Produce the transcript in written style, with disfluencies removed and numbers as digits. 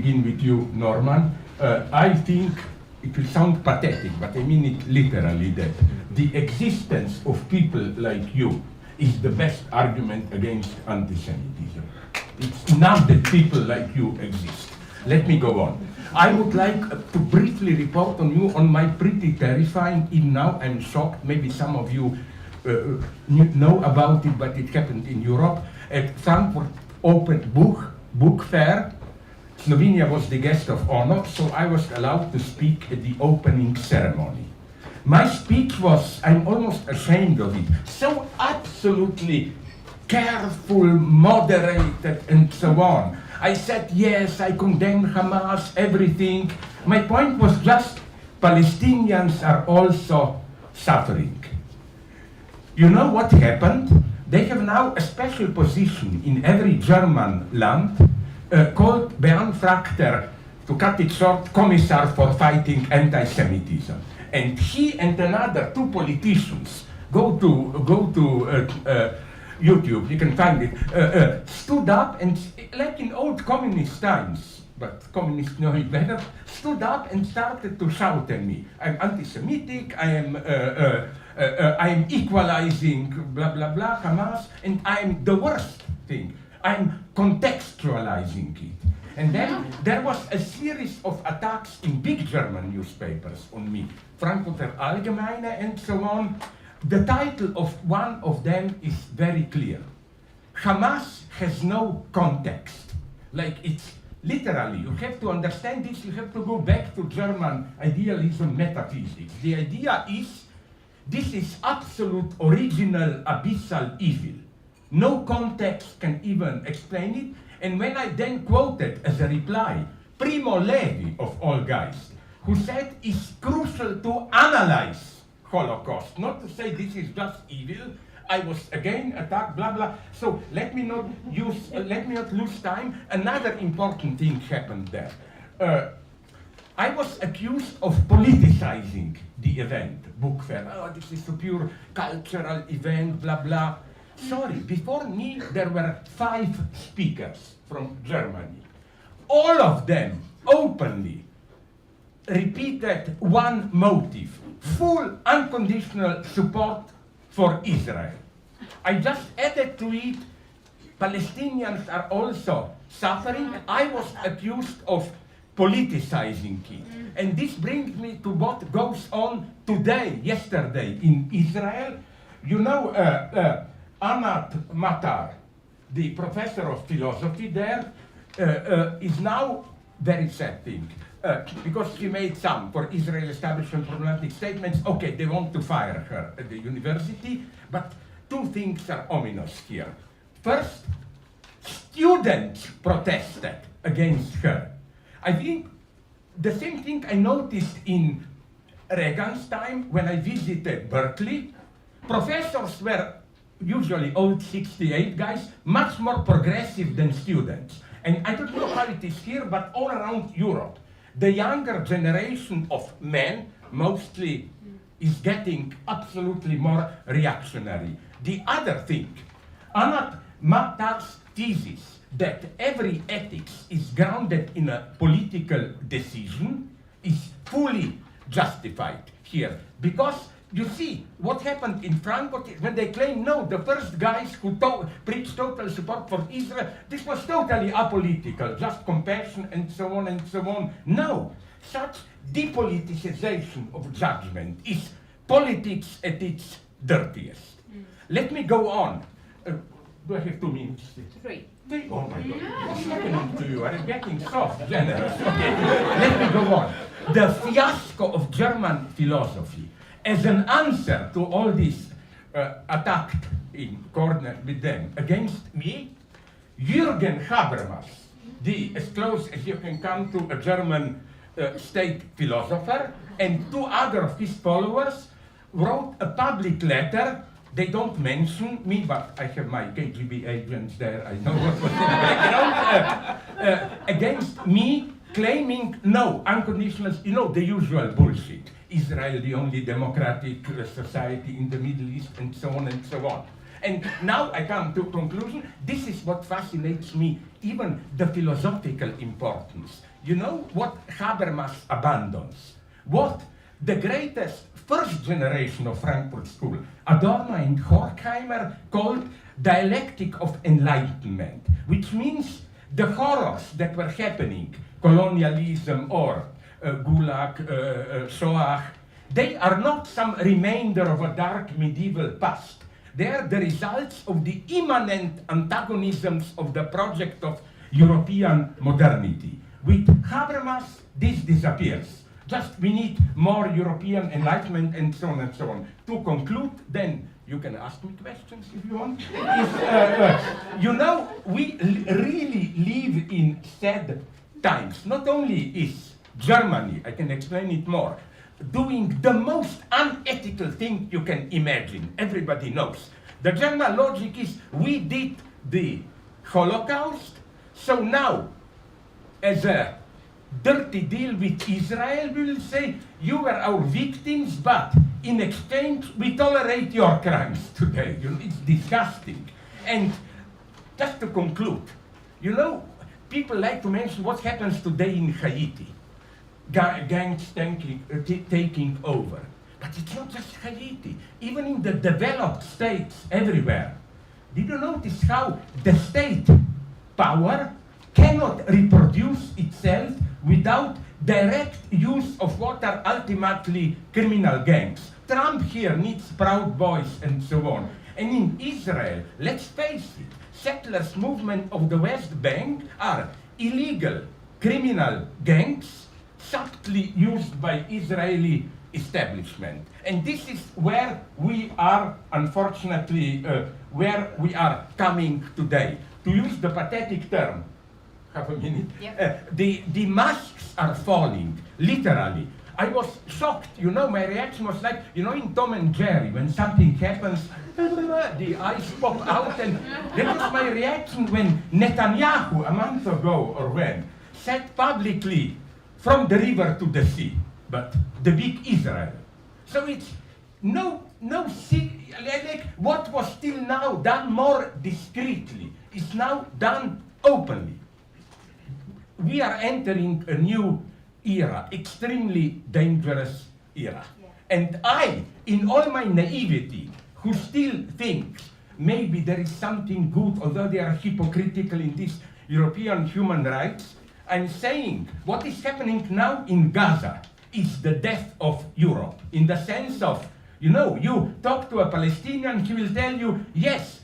begin with you, Norman. I think it will sound pathetic, but I mean it literally, that the existence of people like you is the best argument against anti-Semitism. It's not that people like you exist. Let me go on. I would like to briefly report on you on my pretty terrifying, even now I'm shocked, maybe some of you know about it, but it happened in Europe, at Frankfurt Open Book Fair. Slovenia was the guest of honor, so I was allowed to speak at the opening ceremony. My speech was, I'm almost ashamed of it, so absolutely careful, moderated, and so on. I said, yes, I condemn Hamas, everything. My point was just, Palestinians are also suffering. You know what happened? They have now a special position in every German land called Beauftragter, to cut it short, Commissar for Fighting Anti-Semitism. And he and another two politicians go to YouTube, you can find it, stood up and, like in old communist times, but communists know it better, stood up and started to shout at me. I'm anti-Semitic, I am equalizing blah blah blah Hamas, and I'm the worst thing. I'm contextualizing it. And then there was a series of attacks in big German newspapers on me, Frankfurter Allgemeine and so on. The title of one of them is very clear. Hamas has no context. Like, it's literally, you have to understand this, you have to go back to German idealism metaphysics. The idea is, this is absolute, original, abyssal evil. No context can even explain it. And when I then quoted as a reply, Primo Levi, of all guys, who said it's crucial to analyze Holocaust, not to say this is just evil, I was again attacked, blah, blah. So let me not lose time. Another important thing happened there. I was accused of politicizing the event, book fair. Oh, this is a pure cultural event, blah, blah. Sorry, before me there were 5 speakers from Germany. All of them openly repeated one motive: full unconditional support for Israel. I just added to it, Palestinians are also suffering. I was accused of politicizing it. And this brings me to what goes on today, yesterday in Israel. You know, Anat Matar, the professor of philosophy there, is now very sad thing. Because she made some, for Israel establishment, problematic statements. Okay, they want to fire her at the university, but 2 things are ominous here. First, students protested against her. I think the same thing I noticed in Reagan's time when I visited Berkeley. Professors were usually old 68 guys, much more progressive than students. And I don't know how it is here, but all around Europe, the younger generation of men mostly is getting absolutely more reactionary. The other thing, Anat Matar's thesis that every ethics is grounded in a political decision is fully justified here. Because you see, what happened in Frankfurt when they claim, no, the first guys who preached total support for Israel, this was totally apolitical, just compassion and so on and so on. No, such depoliticization of judgment is politics at its dirtiest. Let me go on. Do I have 2 minutes? 3. Oh my God, what's happening to you? I'm getting soft, generous. Okay, let me go on. The fiasco of German philosophy, as an answer to all this attacked in corner with them against me, Jürgen Habermas, as close as you can come to a German state philosopher, and 2 other of his followers wrote a public letter. They don't mention me, but I have my KGB agents there. I know what was in the background. Against me, claiming no, unconditional, you know, the usual bullshit. Israel, the only democratic society in the Middle East, and so on and so on. And now I come to conclusion. This is what fascinates me, even the philosophical importance. You know what Habermas abandons? What the greatest first generation of Frankfurt School, Adorno and Horkheimer, called dialectic of enlightenment, which means the horrors that were happening, colonialism or Gulag, Shoah, they are not some remainder of a dark medieval past. They are the results of the immanent antagonisms of the project of European modernity. With Habermas, this disappears. Just we need more European enlightenment and so on and so on. To conclude, then, you can ask me questions if you want. You know, we really live in sad times. Not only is Germany, I can explain it more, doing the most unethical thing you can imagine. Everybody knows. The general logic is we did the Holocaust, so now, as a dirty deal with Israel, we will say, you were our victims, but in exchange, we tolerate your crimes today. You know, it's disgusting. And just to conclude, you know, people like to mention what happens today in Haiti. Gangs taking over. But it's not just Haiti. Even in the developed states everywhere. Did you notice how the state power cannot reproduce itself without direct use of what are ultimately criminal gangs? Trump here needs Proud Boys and so on. And in Israel, let's face it, settlers movement of the West Bank are illegal criminal gangs subtly used by Israeli establishment. And this is where we are, unfortunately, where we are coming today. To use the pathetic term, half a minute, yep. The masks are falling, literally. I was shocked, you know, my reaction was like, you know, in Tom and Jerry, when something happens, the eyes pop out, and that was my reaction when Netanyahu, a month ago or when, said publicly, from the river to the sea, but the big Israel. So it's like what was till now done more discreetly is now done openly. We are entering a new era, extremely dangerous era. Yeah. And I, in all my naivety, who still thinks maybe there is something good, although they are hypocritical in this European human rights, I'm saying what is happening now in Gaza is the death of Europe, in the sense of, you know, you talk to a Palestinian, he will tell you, yes,